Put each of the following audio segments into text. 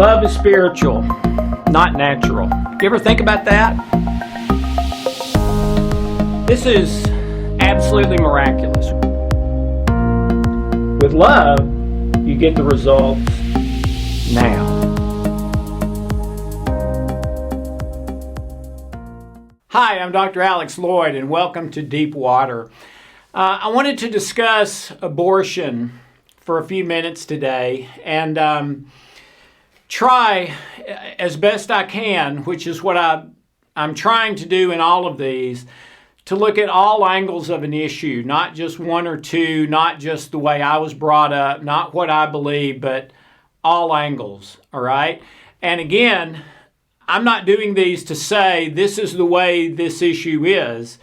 Love is spiritual, not natural. You ever think about that? This is absolutely miraculous. With love, you get the results now. Hi, I'm Dr. Alex Loyd, and welcome to Deep Water. I wanted to discuss abortion for a few minutes today and try as best I can, which is what I'm trying to do in all of these, to look at all angles of an issue, not just one or two, not just the way I was brought up, not what I believe, but all angles, all right? And again, I'm not doing these to say this is the way this issue is.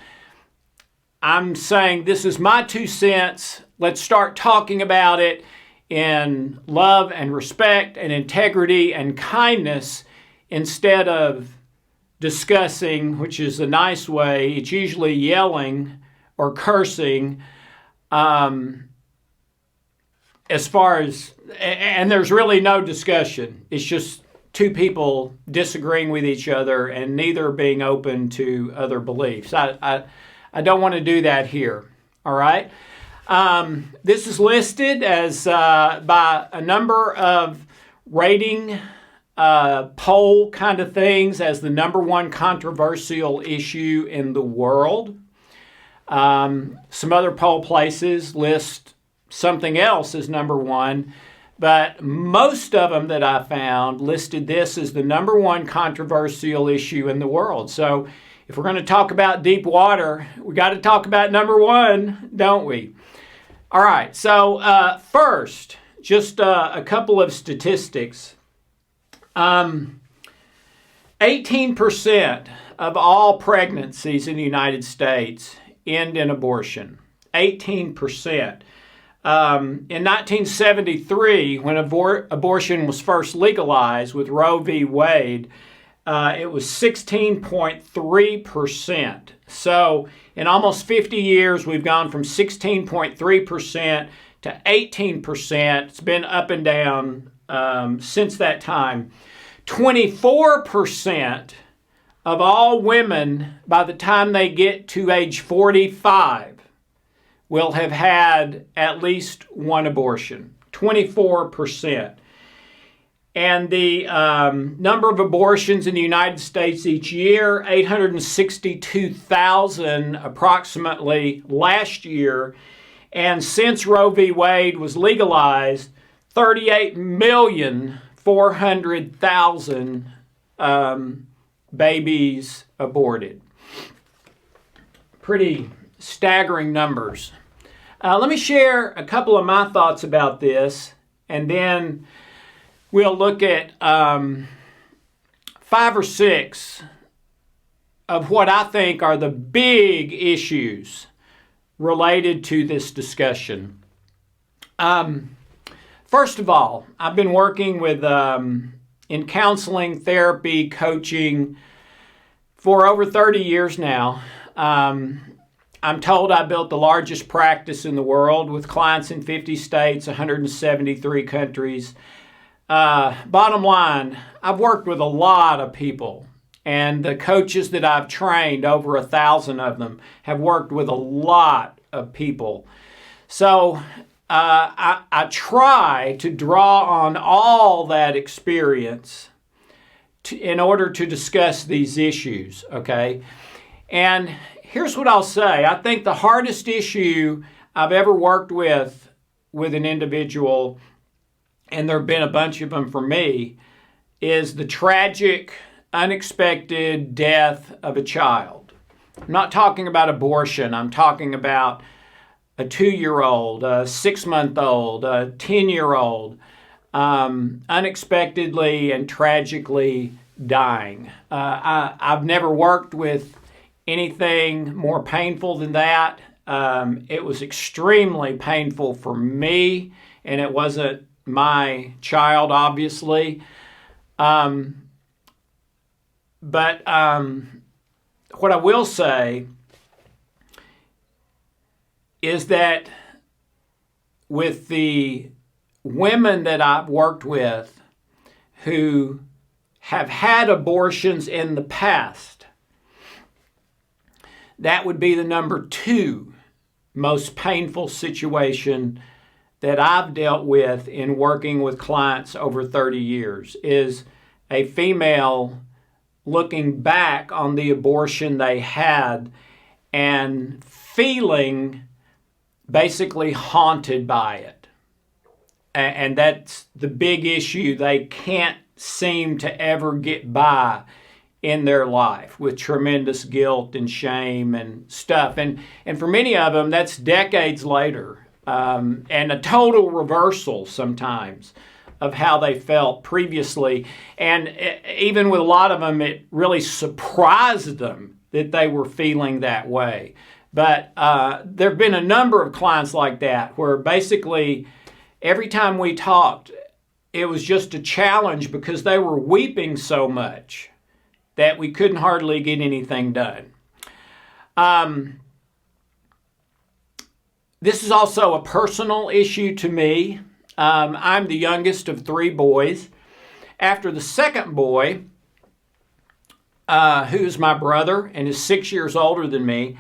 I'm saying this is my 2 cents. Let's start talking about it in love and respect and integrity and kindness instead of discussing, which is a nice way. It's usually yelling or cursing as far as, and there's really no discussion. It's just two people disagreeing with each other and neither being open to other beliefs. I don't want to do that here, all right? This is listed as by a number of rating poll kind of things as the #1 controversial issue in the world. Some other poll places list something else as #1, but most of them that I found listed this as the #1 controversial issue in the world. So if we're going to talk about deep water, we got to talk about #1, don't we? All right, so first, just a couple of statistics. 18% of all pregnancies in the United States end in abortion. 18%. In 1973, when abortion was first legalized with Roe v. Wade, it was 16.3%. So in almost 50 years, we've gone from 16.3% to 18%. It's been up and down since that time. 24% of all women, by the time they get to age 45, will have had at least one abortion. 24%. And the number of abortions in the United States each year, 862,000 approximately last year. And since Roe v. Wade was legalized, 38,400,000 babies aborted. Pretty staggering numbers. Let me share a couple of my thoughts about this, and then we'll look at 5 or 6 of what I think are the big issues related to this discussion. First of all, I've been working with in counseling, therapy, coaching for over 30 years now. I'm told I built the largest practice in the world with clients in 50 states, 173 countries. Bottom line, I've worked with a lot of people, and the coaches that I've trained, over 1,000 of them, have worked with a lot of people. So I try to draw on all that experience in order to discuss these issues, okay? And here's what I'll say. I think the hardest issue I've ever worked with an individual, and there have been a bunch of them for me, is the tragic, unexpected death of a child. I'm not talking about abortion. I'm talking about a 2-year-old, a 6-month-old, a 10-year-old, unexpectedly and tragically dying. I've never worked with anything more painful than that. It was extremely painful for me, and it wasn't my child, obviously. But what I will say is that with the women that I've worked with who have had abortions in the past. That would be the number 2 most painful situation that I've dealt with in working with clients over 30 years, is a female looking back on the abortion they had and feeling basically haunted by it. And that's the big issue. They can't seem to ever get by in their life, with tremendous guilt and shame and stuff. And for many of them, that's decades later, and a total reversal sometimes of how they felt previously. And even with a lot of them, it really surprised them that they were feeling that way. But there have been a number of clients like that where basically every time we talked, it was just a challenge because they were weeping so much that we couldn't hardly get anything done. This is also a personal issue to me. I'm the youngest of 3 boys. After the second boy, who's my brother and is 6 years older than me,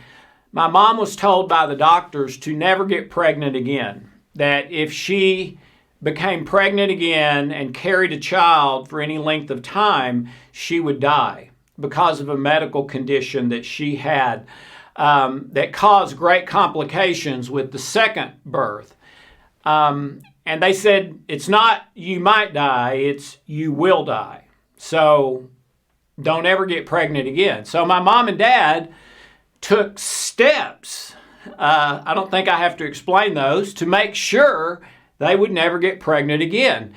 my mom was told by the doctors to never get pregnant again. That if she became pregnant again and carried a child for any length of time, she would die because of a medical condition that she had that caused great complications with the second birth. And they said, it's not you might die, it's you will die. So don't ever get pregnant again. So my mom and dad took steps, I don't think I have to explain those, to make sure they would never get pregnant again.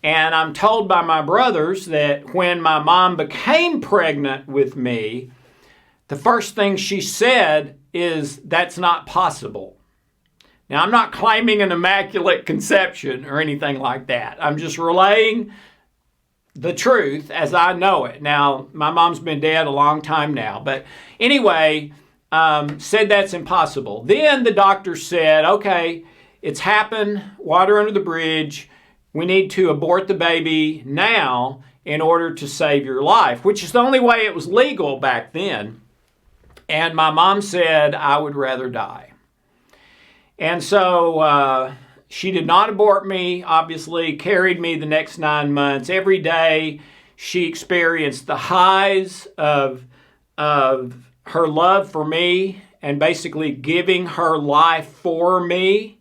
And I'm told by my brothers that when my mom became pregnant with me, the first thing she said is, that's not possible. Now, I'm not claiming an immaculate conception or anything like that. I'm just relaying the truth as I know it. Now, my mom's been dead a long time now. But anyway, said that's impossible. Then the doctor said, okay, it's happened, water under the bridge. We need to abort the baby now in order to save your life, which is the only way it was legal back then. And my mom said, I would rather die. And so she did not abort me, obviously, carried me the next 9 months. Every day she experienced the highs of her love for me and basically giving her life for me,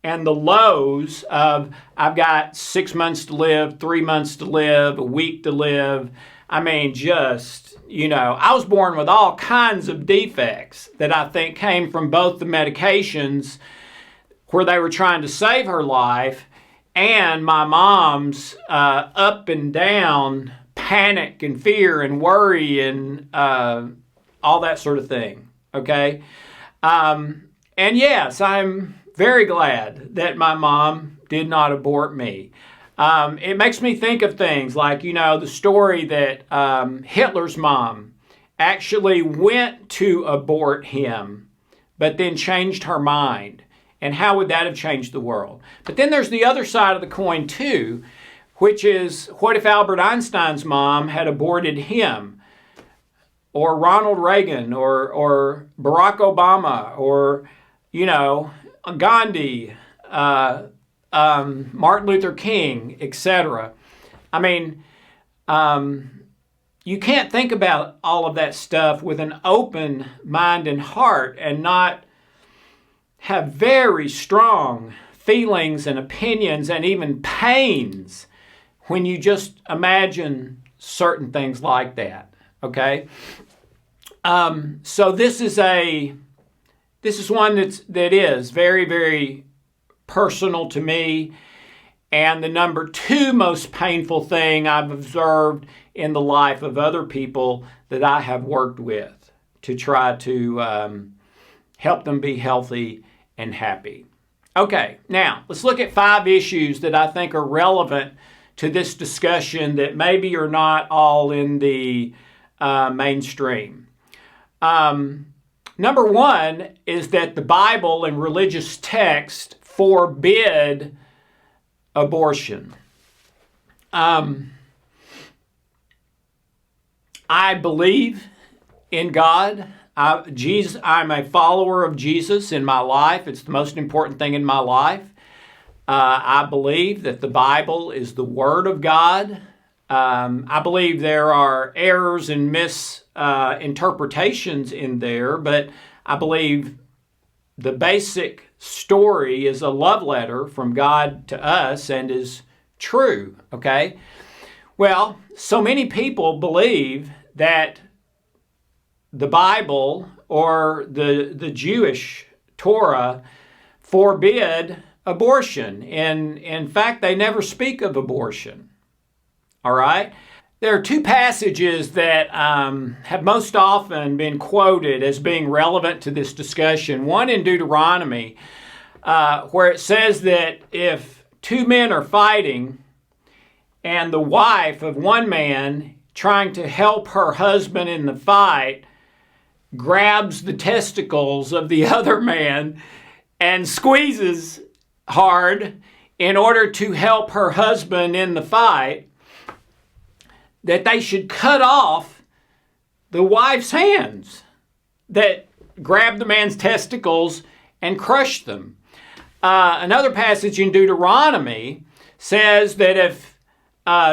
and the lows of, I've got 6 months to live, 3 months to live, a week to live. I mean, just, I was born with all kinds of defects that I think came from both the medications where they were trying to save her life and my mom's up and down panic and fear and worry and all that sort of thing, okay? And yes, I'm very glad that my mom did not abort me. It makes me think of things like, the story that Hitler's mom actually went to abort him, but then changed her mind. And how would that have changed the world? But then there's the other side of the coin too, which is, what if Albert Einstein's mom had aborted him? Or Ronald Reagan, or Barack Obama, or, Gandhi, Martin Luther King, etc. I mean, you can't think about all of that stuff with an open mind and heart and not have very strong feelings and opinions and even pains when you just imagine certain things like that, okay? So this is one that is very, very personal to me, and the number 2 most painful thing I've observed in the life of other people that I have worked with to try to help them be healthy and happy. Okay, now let's look at 5 issues that I think are relevant to this discussion that maybe are not all in the mainstream. Number 1 is that the Bible and religious text forbid abortion. I believe in God. I'm a follower of Jesus in my life. It's the most important thing in my life. I believe that the Bible is the Word of God. I believe there are errors and misinterpretations in there, but I believe the basic story is a love letter from God to us and is true, okay? Well, so many people believe that the Bible or the Jewish Torah forbid abortion. And in fact, they never speak of abortion. All right? There are two passages that have most often been quoted as being relevant to this discussion. One in Deuteronomy, where it says that if two men are fighting and the wife of one man trying to help her husband in the fight grabs the testicles of the other man and squeezes hard in order to help her husband in the fight, that they should cut off the wife's hands that grabbed the man's testicles and crushed them. Another passage in Deuteronomy says that if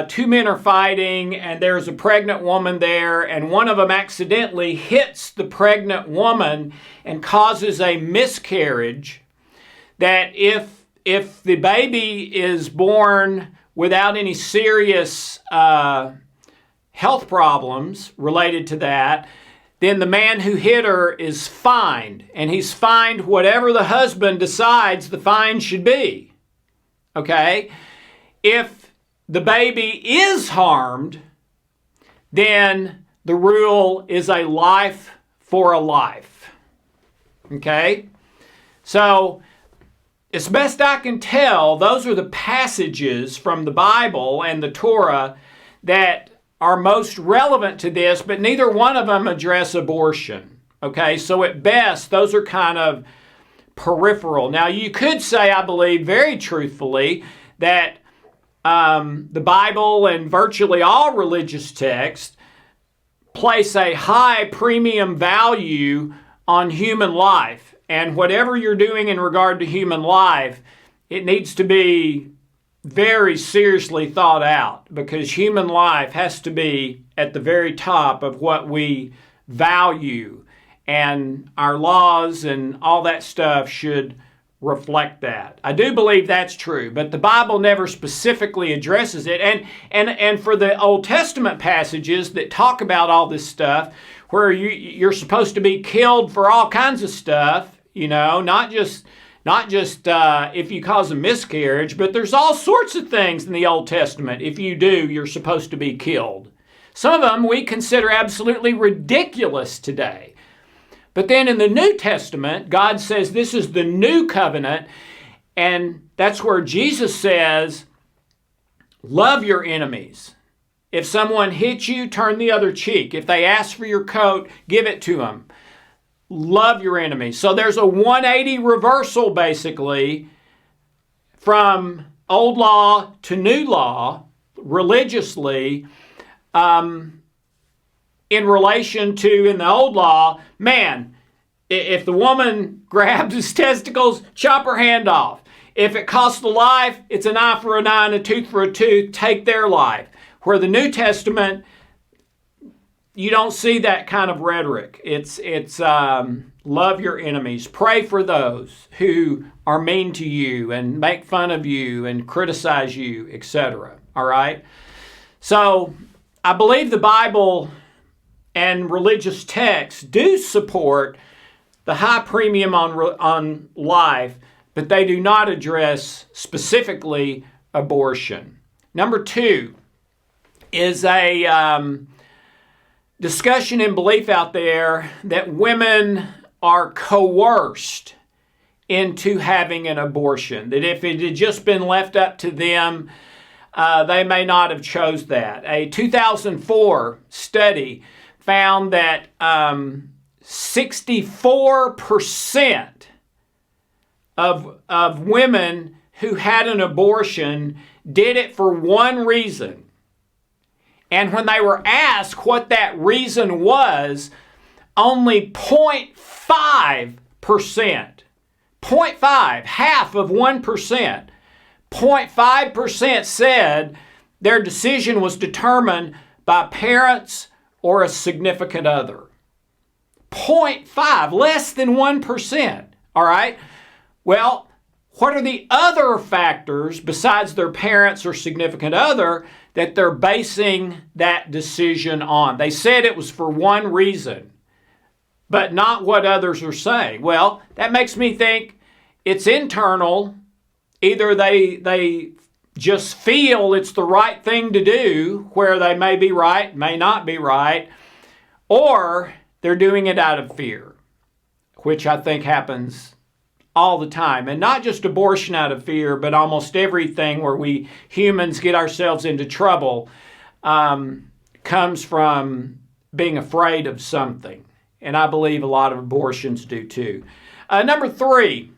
two men are fighting and there's a pregnant woman there and one of them accidentally hits the pregnant woman and causes a miscarriage, that if the baby is born without any serious health problems related to that, then the man who hit her is fined, and he's fined whatever the husband decides the fine should be. Okay? If the baby is harmed, then the rule is a life for a life. Okay? So, as best I can tell, those are the passages from the Bible and the Torah that are most relevant to this, but neither one of them address abortion. Okay, so at best, those are kind of peripheral. Now, you could say, I believe very truthfully, that the Bible and virtually all religious texts place a high premium value on human life. And whatever you're doing in regard to human life, it needs to be very seriously thought out, because human life has to be at the very top of what we value, and our laws and all that stuff should reflect that. I do believe that's true, but the Bible never specifically addresses it. And for the Old Testament passages that talk about all this stuff, where you're supposed to be killed for all kinds of stuff, not just if you cause a miscarriage, but there's all sorts of things in the Old Testament. If you do, you're supposed to be killed. Some of them we consider absolutely ridiculous today. But then in the New Testament, God says this is the new covenant, and that's where Jesus says, love your enemies. If someone hits you, turn the other cheek. If they ask for your coat, give it to them. Love your enemies. So there's a 180 reversal, basically, from old law to new law, religiously, in relation to, in the old law, man, if the woman grabs his testicles, chop her hand off. If it costs a life, it's an eye for an eye and a tooth for a tooth, take their life. Where the New Testament, you don't see that kind of rhetoric. It's love your enemies. Pray for those who are mean to you and make fun of you and criticize you, etc. All right? So I believe the Bible and religious texts do support the high premium on life, but they do not address specifically abortion. Number two is a discussion and belief out there that women are coerced into having an abortion, that if it had just been left up to them, they may not have chose that. A 2004 study found that 64% of women who had an abortion did it for one reason, And when they were asked what that reason was, only 0.5%, 0.5, half of 1%, 0.5% said their decision was determined by parents or a significant other. 0.5, less than 1%, all right? Well, what are the other factors besides their parents or significant other that they're basing that decision on? They said it was for one reason, but not what others are saying. Well, that makes me think it's internal. Either they just feel it's the right thing to do, where they may be right, may not be right, or they're doing it out of fear, which I think happens all the time. And not just abortion out of fear, but almost everything where we humans get ourselves into trouble comes from being afraid of something. And I believe a lot of abortions do too. Number 3,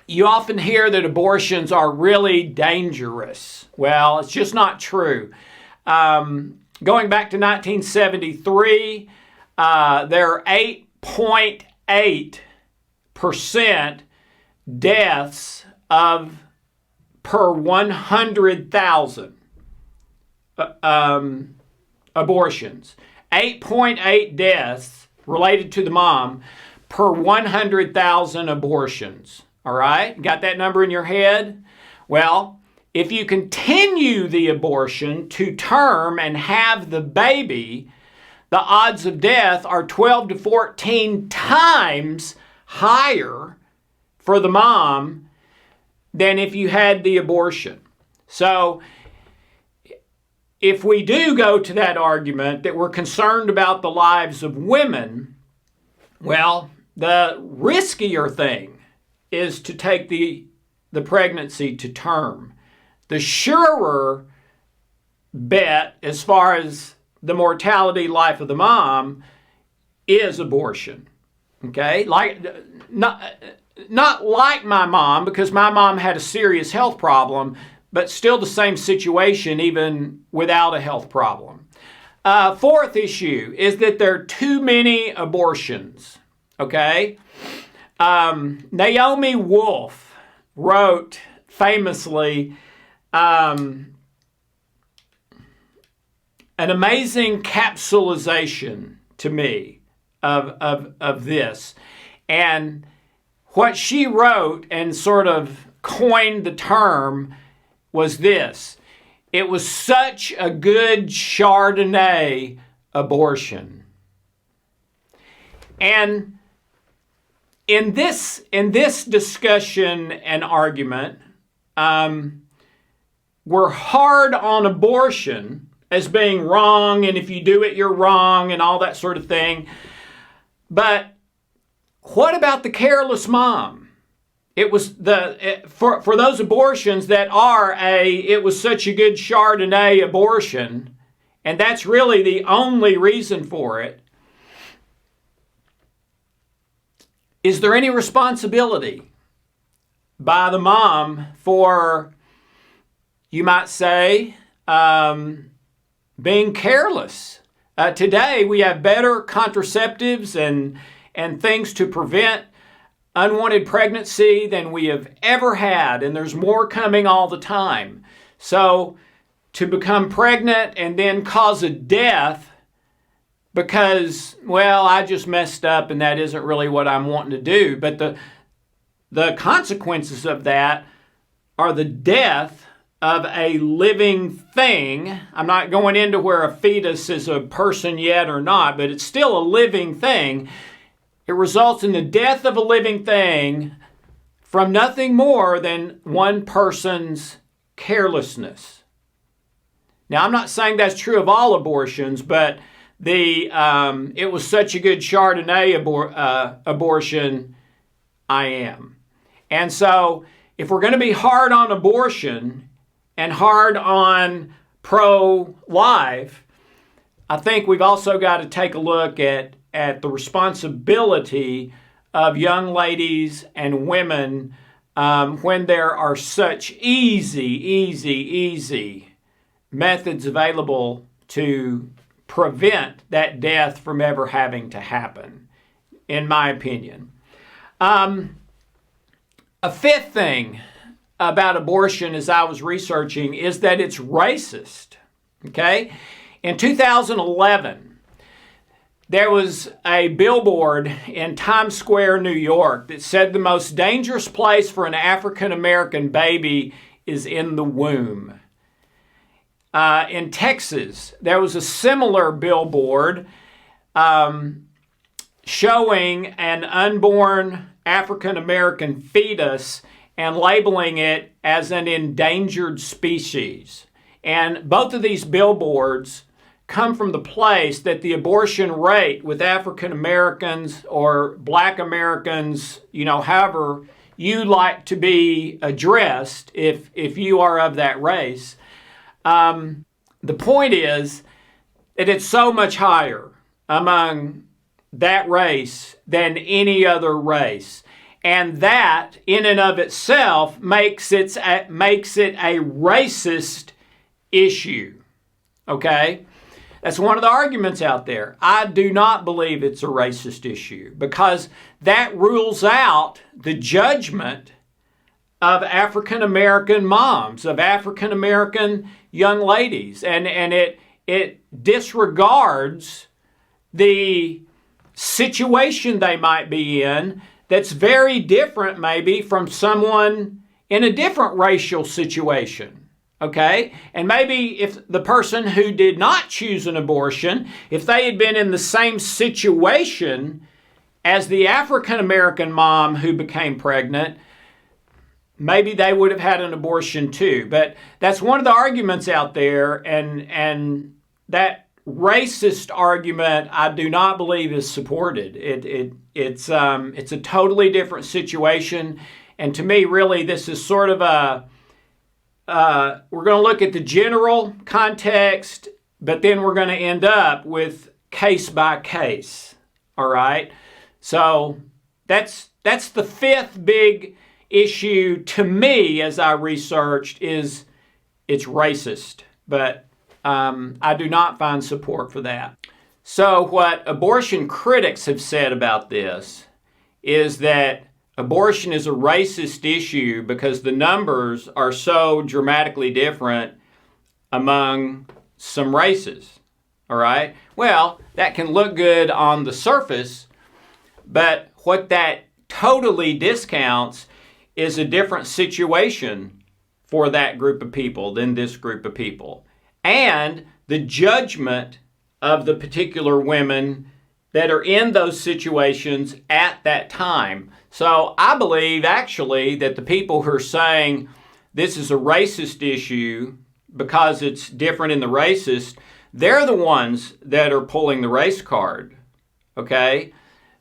you often hear that abortions are really dangerous. Well, it's just not true. Going back to 1973, there are 8.8% deaths per 100,000 abortions. 8.8 deaths related to the mom per 100,000 abortions. All right? Got that number in your head? Well, if you continue the abortion to term and have the baby, the odds of death are 12 to 14 times higher for the mom than if you had the abortion. So, if we do go to that argument that we're concerned about the lives of women, well, the riskier thing is to take the pregnancy to term. The surer bet, as far as the mortality life of the mom, is abortion. Okay? Not like my mom, because my mom had a serious health problem, but still the same situation even without a health problem. Fourth issue is that there are too many abortions. Okay? Naomi Wolf wrote famously an amazing capsulization to me of this. And what she wrote and sort of coined the term was this: it was such a good Chardonnay abortion. And in this discussion and argument, we're hard on abortion as being wrong, and if you do it, you're wrong, and all that sort of thing. But what about the careless mom? It was for those abortions that are it was such a good Chardonnay abortion, and that's really the only reason for it. Is there any responsibility by the mom for, you might say, being careless? Today we have better contraceptives and things to prevent unwanted pregnancy than we have ever had, and there's more coming all the time. So to become pregnant and then cause a death because, well, I just messed up and that isn't really what I'm wanting to do, but the consequences of that are the death of a living thing. I'm not going into where a fetus is a person yet or not, but it's still a living thing. It results in the death of a living thing from nothing more than one person's carelessness. Now, I'm not saying that's true of all abortions, but it was such a good Chardonnay abortion, I am. And so, if we're going to be hard on abortion and hard on pro-life, I think we've also got to take a look at the responsibility of young ladies and women when there are such easy methods available to prevent that death from ever having to happen, in my opinion. A fifth thing about abortion as I was researching is that it's racist. Okay? In 2011, there was a billboard in Times Square, New York, that said the most dangerous place for an African American baby is in the womb. In Texas, there was a similar billboard showing an unborn African American fetus and labeling it as an endangered species. And both of these billboards come from the place that the abortion rate with African Americans or Black Americans, however you like to be addressed if you are of that race. The point is that it's so much higher among that race than any other race. And that, in and of itself, makes it a racist issue. Okay? That's one of the arguments out there. I do not believe it's a racist issue because that rules out the judgment of African American moms, of African American young ladies, and it disregards the situation they might be in that's very different maybe from someone in a different racial situation. Okay? And maybe if the person who did not choose an abortion, if they had been in the same situation as the African American mom who became pregnant, maybe they would have had an abortion too. But that's one of the arguments out there, and that racist argument I do not believe is supported. It's a totally different situation, and to me, really, this is sort of we're going to look at the general context, but then we're going to end up with case by case. All right? So that's the fifth big issue to me as I researched is it's racist. But I do not find support for that. So what abortion critics have said about this is that abortion is a racist issue because the numbers are so dramatically different among some races. All right? Well, that can look good on the surface, but what that totally discounts is a different situation for that group of people than this group of people. And the judgment of the particular women that are in those situations at that time. So I believe actually that the people who are saying this is a racist issue because it's different in the racist, they're the ones that are pulling the race card, okay?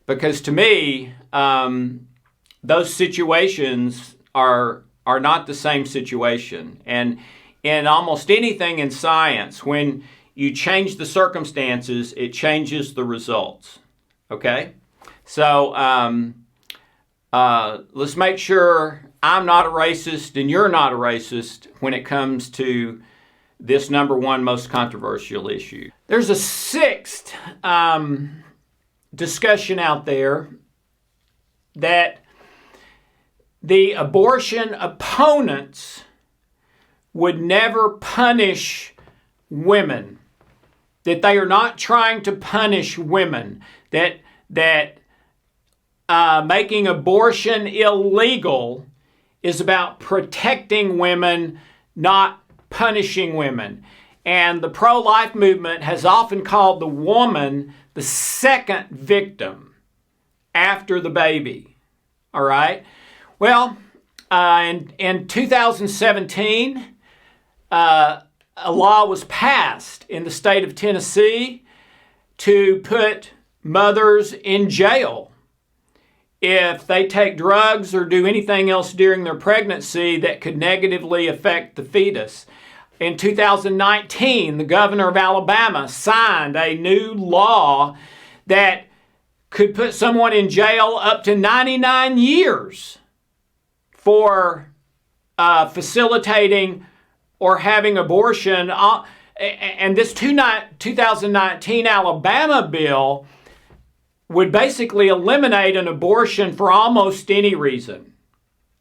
Because to me, those situations are not the same situation. And in almost anything in science, when you change the circumstances, it changes the results. Okay? So let's make sure I'm not a racist and you're not a racist when it comes to this number one most controversial issue. There's a sixth discussion out there that the abortion opponents would never punish women, that they are not trying to punish women, that making abortion illegal is about protecting women, not punishing women. And the pro-life movement has often called the woman the second victim after the baby. All right? Well, in 2017, a law was passed in the state of Tennessee to put mothers in jail if they take drugs or do anything else during their pregnancy that could negatively affect the fetus. In 2019, the governor of Alabama signed a new law that could put someone in jail up to 99 years for facilitating or having abortion, and this 2019 Alabama bill would basically eliminate an abortion for almost any reason.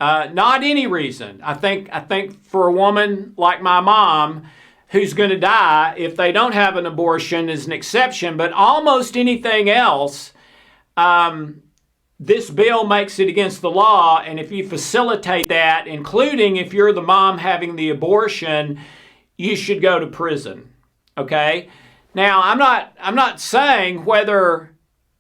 Not any reason. I think for a woman like my mom who's going to die if they don't have an abortion is an exception, but almost anything else, this bill makes it against the law, and if you facilitate that, including if you're the mom having the abortion, you should go to prison. Okay? Now, I'm not saying whether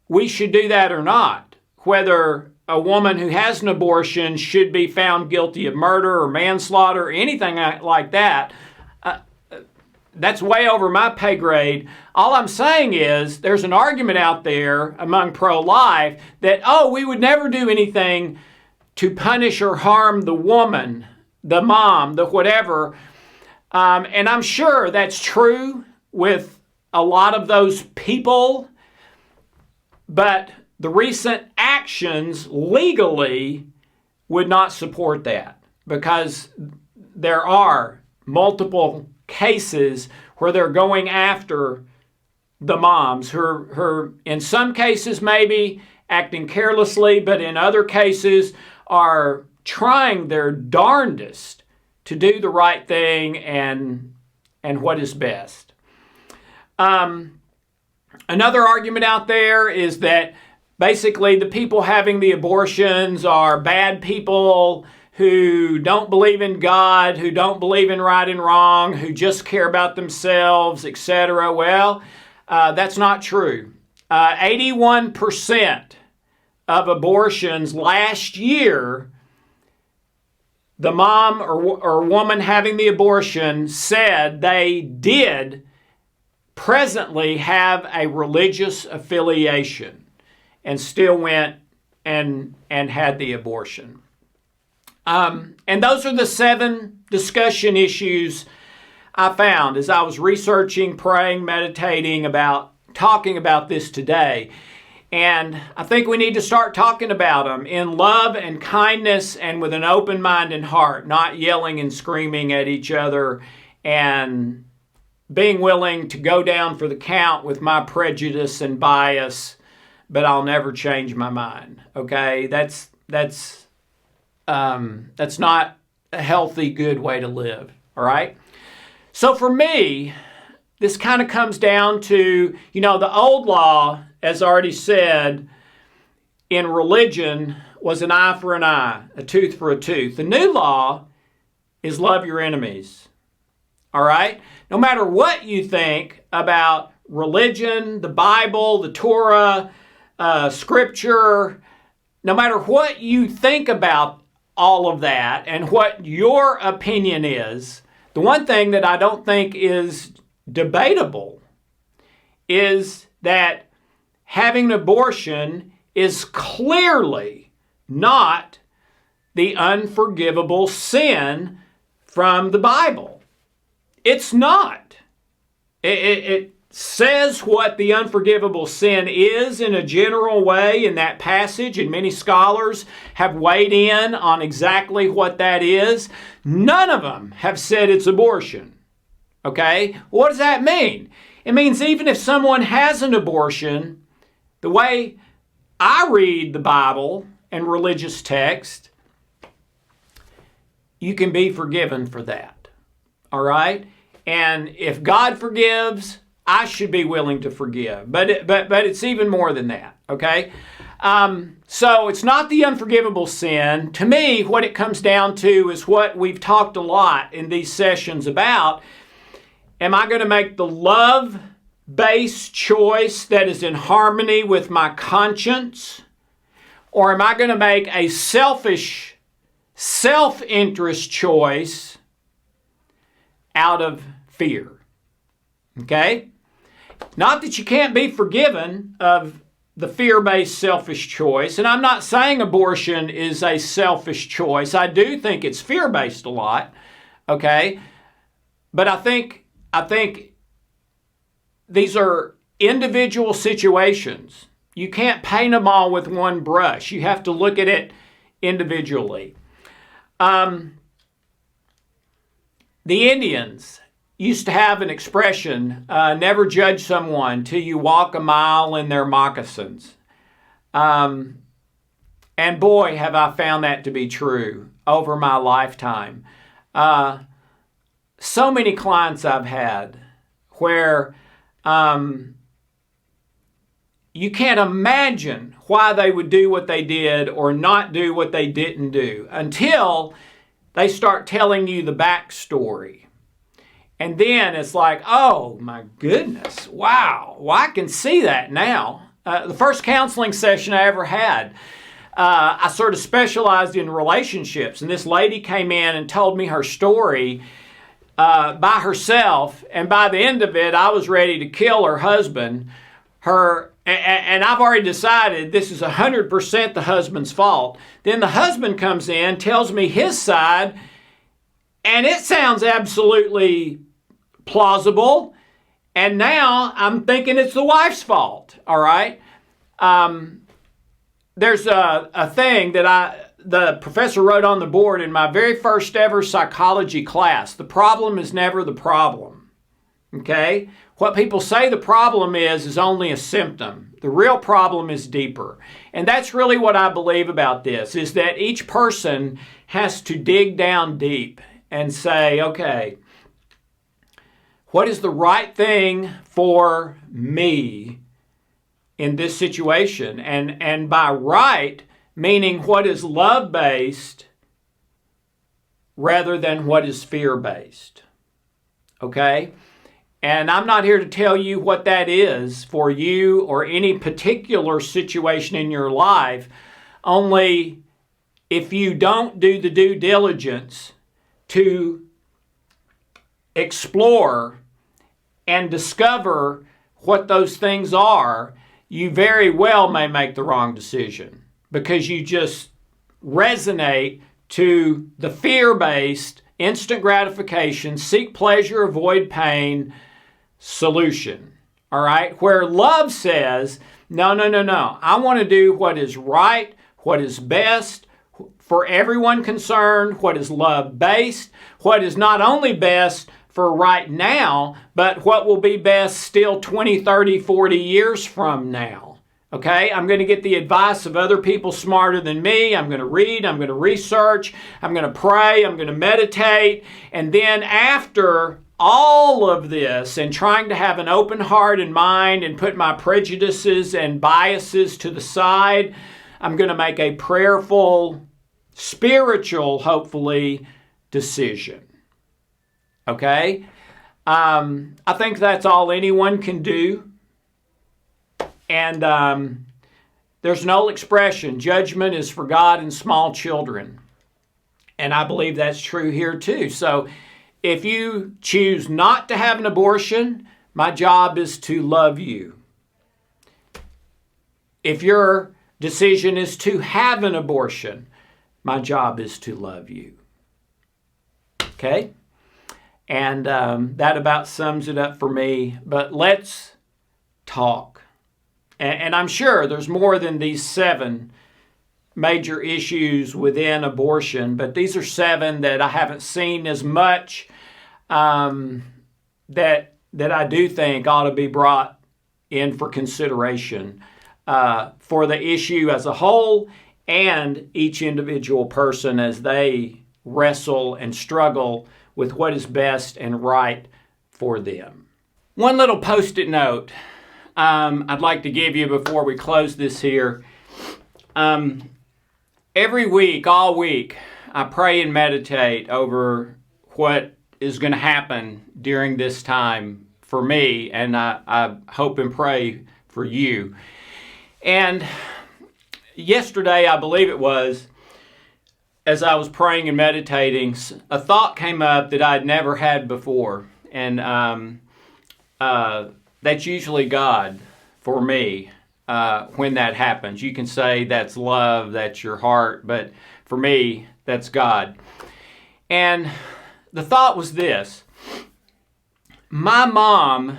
we should do that or not, whether a woman who has an abortion should be found guilty of murder or manslaughter or anything like that. That's way over my pay grade. All I'm saying is there's an argument out there among pro-life that, we would never do anything to punish or harm the woman, the mom, the whatever. And I'm sure that's true with a lot of those people, but the recent actions legally would not support that, because there are multiple cases where they're going after the moms who are in some cases maybe acting carelessly, but in other cases are trying their darndest to do the right thing and what is best. Another argument out there is that basically the people having the abortions are bad people who don't believe in God, who don't believe in right and wrong, who just care about themselves, etc. Well, that's not true. 81% of abortions last year, the mom or woman having the abortion said they did presently have a religious affiliation and still went and had the abortion. And those are the 7 discussion issues I found as I was researching, praying, meditating about, talking about this today. And I think we need to start talking about them in love and kindness and with an open mind and heart, not yelling and screaming at each other and being willing to go down for the count with my prejudice and bias, but I'll never change my mind. Okay? That's not a healthy, good way to live. All right? So for me, this kind of comes down to, the old law, as already said, in religion was an eye for an eye, a tooth for a tooth. The new law is love your enemies. All right? No matter what you think about religion, the Bible, the Torah, Scripture, no matter what you think about all of that and what your opinion is, the one thing that I don't think is debatable is that having an abortion is clearly not the unforgivable sin from the Bible. It's not. It says what the unforgivable sin is in a general way in that passage, and many scholars have weighed in on exactly what that is. None of them have said it's abortion. Okay? What does that mean? It means even if someone has an abortion, the way I read the Bible and religious text, you can be forgiven for that. All right? And if God forgives, I should be willing to forgive. But it's even more than that, okay? So it's not the unforgivable sin. To me, what it comes down to is what we've talked a lot in these sessions about. Am I going to make the love-based choice that is in harmony with my conscience? Or am I going to make a selfish, self-interest choice out of fear? Okay? Not that you can't be forgiven of the fear-based selfish choice. And I'm not saying abortion is a selfish choice. I do think it's fear-based a lot. Okay? But I think these are individual situations. You can't paint them all with one brush. You have to look at it individually. The Indians, used to have an expression, never judge someone till you walk a mile in their moccasins. And boy, have I found that to be true over my lifetime. So many clients I've had where you can't imagine why they would do what they did or not do what they didn't do until they start telling you the backstory. And then it's like, oh my goodness, wow, well, I can see that now. The first counseling session I ever had, I sort of specialized in relationships. And this lady came in and told me her story by herself. And by the end of it, I was ready to kill her husband. And I've already decided this is 100% the husband's fault. Then the husband comes in, tells me his side, and it sounds absolutely plausible. And now I'm thinking it's the wife's fault, all right? There's a thing that the professor wrote on the board in my very first ever psychology class. The problem is never the problem, okay? What people say the problem is only a symptom. The real problem is deeper. And that's really what I believe about this, is that each person has to dig down deep and say, okay, what is the right thing for me in this situation? And by right, meaning what is love-based rather than what is fear-based. Okay? And I'm not here to tell you what that is for you or any particular situation in your life, only if you don't do the due diligence to explore and discover what those things are, you very well may make the wrong decision because you just resonate to the fear-based, instant gratification, seek pleasure, avoid pain solution. All right? Where love says, no. I want to do what is right, what is best for everyone concerned, what is love-based, what is not only best for right now, but what will be best still 20, 30, 40 years from now. Okay? I'm going to get the advice of other people smarter than me. I'm going to read. I'm going to research. I'm going to pray. I'm going to meditate. And then after all of this and trying to have an open heart and mind and put my prejudices and biases to the side, I'm going to make a prayerful, spiritual, hopefully, decision. Okay? I think that's all anyone can do. And there's an old expression, judgment is for God and small children. And I believe that's true here too. So if you choose not to have an abortion, my job is to love you. If your decision is to have an abortion, my job is to love you. Okay? And that about sums it up for me. But let's talk. And I'm sure there's more than these 7 major issues within abortion, but these are 7 that I haven't seen as much that I do think ought to be brought in for consideration for the issue as a whole and each individual person as they wrestle and struggle with what is best and right for them. One little post-it note I'd like to give you before we close this here. Every week, all week, I pray and meditate over what is going to happen during this time for me, and I hope and pray for you. And yesterday, I believe it was, as I was praying and meditating, a thought came up that I'd never had before, and that's usually God for me when that happens. You can say that's love, that's your heart, but for me, that's God. And the thought was this: my mom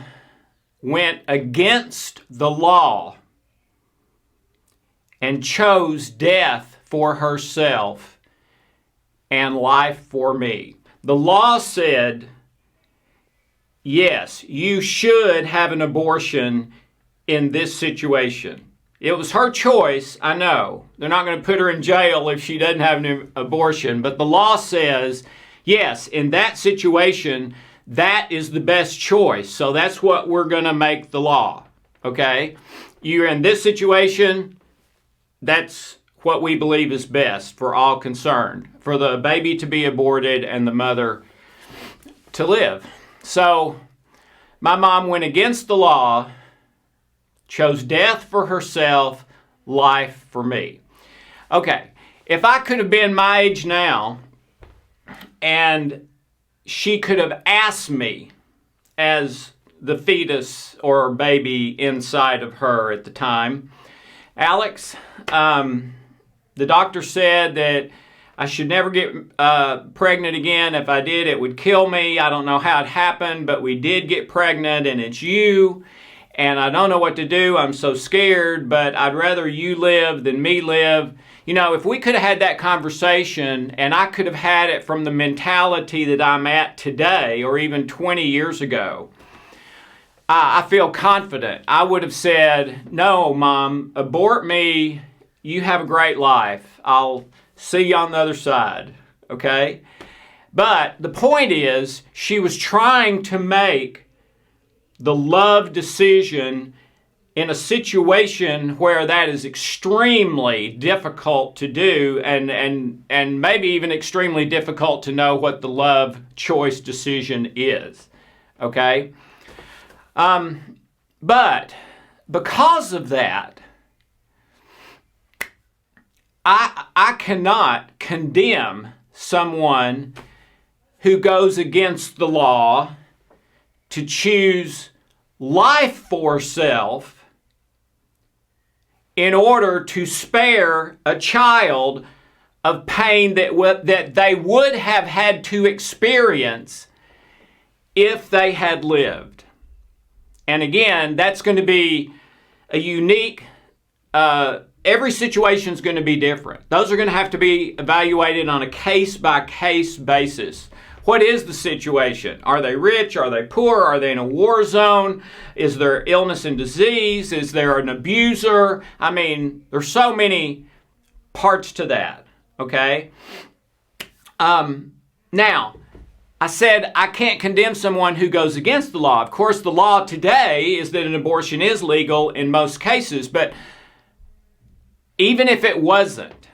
went against the law and chose death for herself and life for me. The law said yes, you should have an abortion in this situation. It was her choice, I know. They're not going to put her in jail if she doesn't have an abortion. But the law says, yes, in that situation, that is the best choice. So that's what we're going to make the law. Okay? You're in this situation, that's what we believe is best for all concerned. For the baby to be aborted and the mother to live. So my mom went against the law, chose death for herself, life for me. Okay, if I could have been my age now and she could have asked me as the fetus or baby inside of her at the time, Alex, the doctor said that I should never get pregnant again. If I did, it would kill me. I don't know how it happened, but we did get pregnant, and it's you. And I don't know what to do. I'm so scared, but I'd rather you live than me live. You know, if we could have had that conversation, and I could have had it from the mentality that I'm at today, or even 20 years ago, I feel confident. I would have said, no, Mom, abort me. You have a great life. I'll see you on the other side, okay? But the point is, she was trying to make the love decision in a situation where that is extremely difficult to do and maybe even extremely difficult to know what the love choice decision is, okay? But because of that, I cannot condemn someone who goes against the law to choose life for self in order to spare a child of pain that they would have had to experience if they had lived. And again, that's going to be a unique, every situation is going to be different. Those are going to have to be evaluated on a case-by-case basis. What is the situation? Are they rich? Are they poor? Are they in a war zone? Is there illness and disease? Is there an abuser? I mean, there's so many parts to that, okay? Now, I said I can't condemn someone who goes against the law. Of course, the law today is that an abortion is legal in most cases, but even if it wasn't,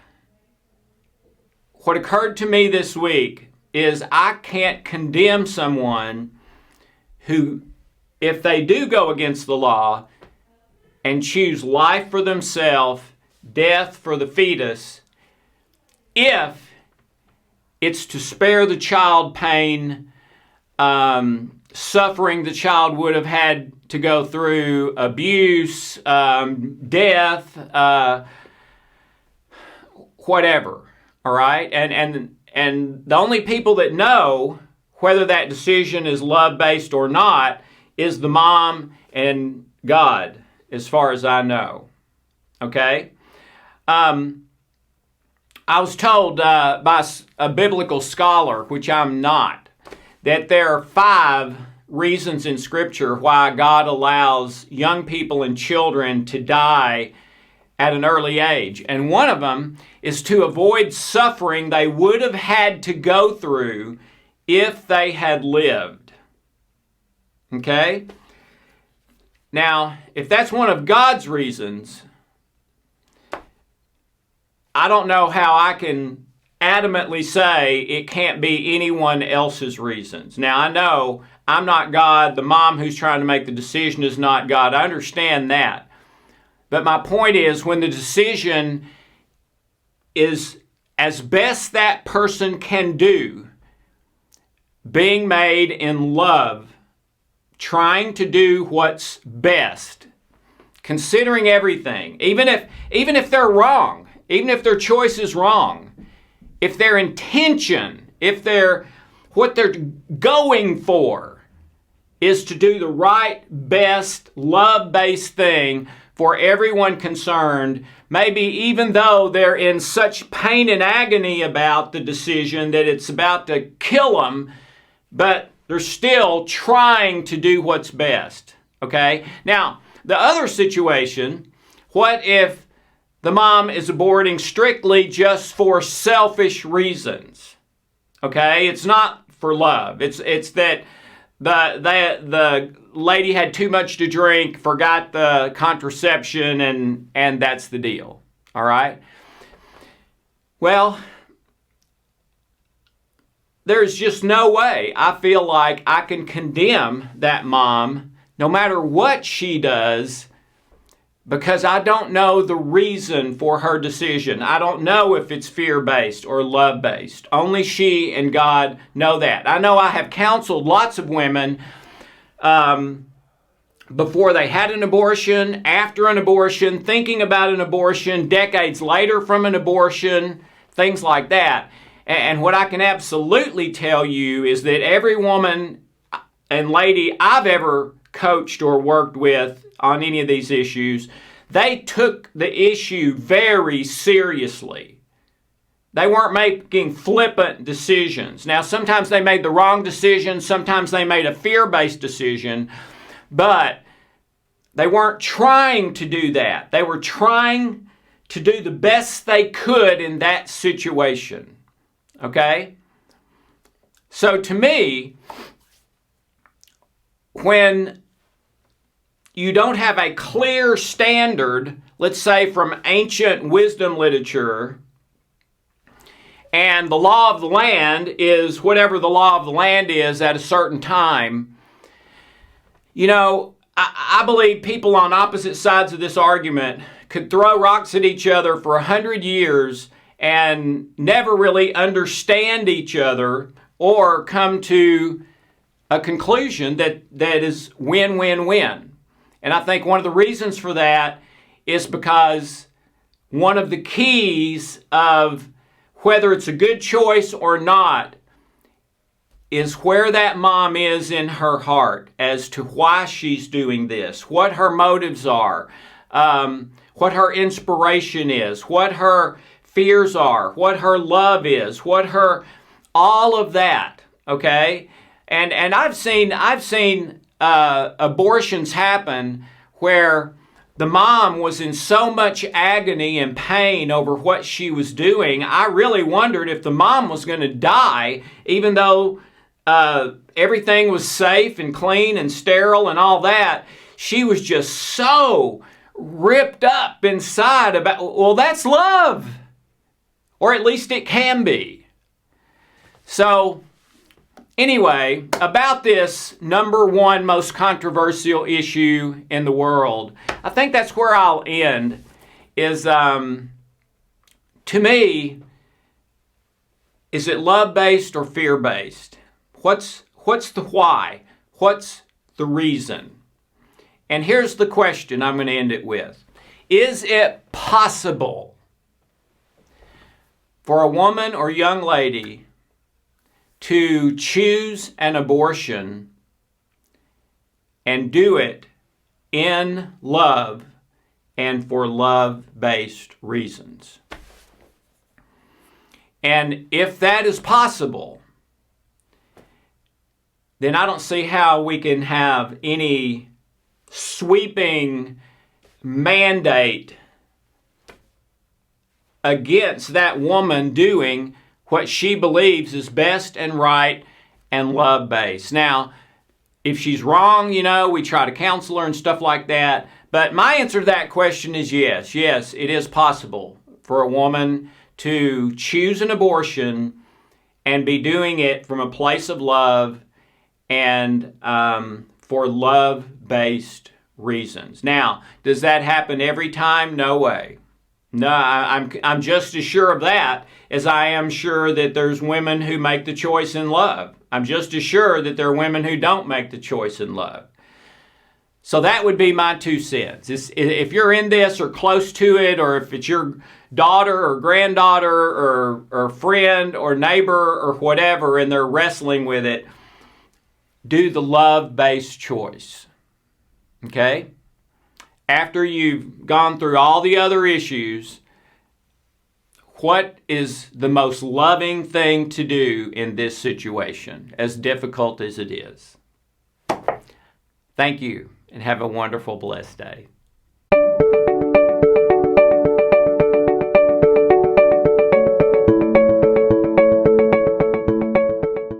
what occurred to me this week is I can't condemn someone who, if they do go against the law and choose life for themselves, death for the fetus, if it's to spare the child pain, suffering the child would have had to go through, abuse, death, whatever, all right? And the only people that know whether that decision is love-based or not is the mom and God, as far as I know, okay? I was told by a biblical scholar, which I'm not, that there are 5 reasons in Scripture why God allows young people and children to die at an early age. And one of them is to avoid suffering they would have had to go through if they had lived. Okay? Now, if that's one of God's reasons, I don't know how I can adamantly say it can't be anyone else's reasons. Now, I know I'm not God. The mom who's trying to make the decision is not God. I understand that. But my point is, when the decision is as best that person can do, being made in love, trying to do what's best, considering everything, even if they're wrong, even if their choice is wrong, if their intention, what they're going for is to do the right, best, love-based thing for everyone concerned, maybe even though they're in such pain and agony about the decision that it's about to kill them, but They're still trying to do what's best. Okay? Now, the other situation, what if the mom is aborting strictly just for selfish reasons? Okay? It's not for love. It's that the lady had too much to drink, forgot the contraception, and that's the deal. All right? Well, there's just no way I feel like I can condemn that mom no matter what she does, because I don't know the reason for her decision. I don't know if it's fear-based or love-based. Only she and God know that. I know I have counseled lots of women before they had an abortion, after an abortion, thinking about an abortion, decades later from an abortion, things like that. And what I can absolutely tell you is that every woman and lady I've ever coached or worked with on any of these issues, they took the issue very seriously. They weren't making flippant decisions. Now, sometimes they made the wrong decision, sometimes they made a fear-based decision, but they weren't trying to do that. They were trying to do the best they could in that situation. Okay? So to me, when you don't have a clear standard, let's say from ancient wisdom literature, and the law of the land is whatever the law of the land is at a certain time, you know, I believe people on opposite sides of this argument could throw rocks at each other for 100 years and never really understand each other or come to a conclusion that is win-win-win. And I think one of the reasons for that is because one of the keys of whether it's a good choice or not is where that mom is in her heart as to why she's doing this, what her motives are, what her inspiration is, what her fears are, what her love is, all of that, okay? And I've seen abortions happen where the mom was in so much agony and pain over what she was doing. I really wondered if the mom was going to die, even though everything was safe and clean and sterile and all that. She was just so ripped up inside about, well, that's love. Or at least it can be. So, anyway, about this number one most controversial issue in the world, I think that's where I'll end, is, to me, is it love-based or fear-based? What's the why? What's the reason? And here's the question I'm going to end it with. Is it possible for a woman or young lady to choose an abortion and do it in love and for love-based reasons? And if that is possible, then I don't see how we can have any sweeping mandate against that woman doing what she believes is best and right and love-based. Now, if she's wrong, you know, we try to counsel her and stuff like that. But my answer to that question is yes. Yes, it is possible for a woman to choose an abortion and be doing it from a place of love and for love-based reasons. Now, does that happen every time? No way. No, I'm just as sure of that as I am sure that there's women who make the choice in love. I'm just as sure that there are women who don't make the choice in love. So that would be my 2 cents. If you're in this or close to it, or if it's your daughter or granddaughter or friend or neighbor or whatever, and they're wrestling with it, do the love-based choice. Okay? After you've gone through all the other issues, What is the most loving thing to do in this situation, as difficult as it is? Thank you, and have a wonderful, blessed day.